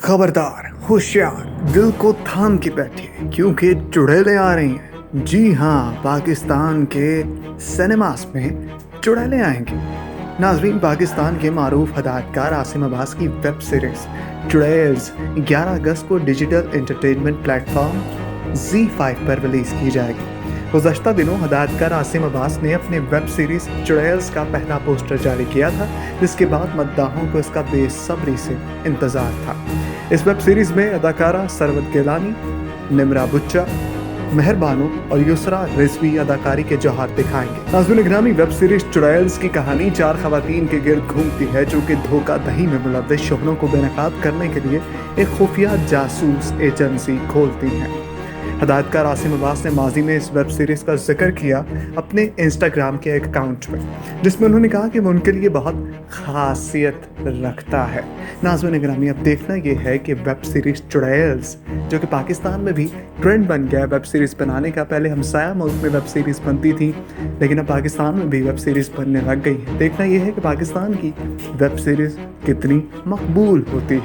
खबरदार, होशियार, दिल को थाम के बैठिए क्योंकि चुड़ैलें आ रही हैं। जी हाँ, पाकिस्तान के सिनेमास में चुड़ैलें आएंगी। नाजरीन, पाकिस्तान के मारूफ हदायतकार आसिम अब्बास की वेब सीरीज चुड़ैल्स 11 अगस्त को डिजिटल एंटरटेनमेंट प्लेटफॉर्म Z5 पर रिलीज की जाएगी। गुज़श्ता दिनों हदायतकार आसिम अब्बास ने अपने वेब सीरीज चुड़ैल्स का पहला पोस्टर जारी किया था, जिसके बाद मद्दाहों को इसका बेसब्री से इंतजार था। इस वेब सीरीज में अदाकारा सरवत गिलानी, निम्रा बुच्चा, मेहर बानो और युसरा रिजवी अदाकारी के जौहर दिखाएंगे। नाज़रीन गिरामी, वेब सीरीज चुड़ैल्स की कहानी 4 खवातीन के गिर्द घूमती है जो कि धोखाधड़ी में मुलव्वस शोहरों को बेनकाब करने के लिए एक खुफिया जासूस एजेंसी खोलती हैं। हदायतकार आसिम अब्बास ने माजी में इस वेब सीरीज़ का जिक्र किया अपने इंस्टाग्राम के एक अकाउंट में, जिसमें उन्होंने कहा कि वो उनके लिए बहुत खासियत रखता है। नाज़रीन गिरामी, अब देखना ये है कि वेब सीरीज़ चुड़ैल्स, जो कि पाकिस्तान में भी ट्रेंड बन गया है वेब सीरीज़ बनाने का, पहले हमसाया मुल्क में वेब सीरीज़ बनती थी लेकिन अब पाकिस्तान में भी वेब सीरीज़ बनने लग गई है। देखना ये है कि पाकिस्तान की वेब सीरीज़ कितनी मकबूल होती है।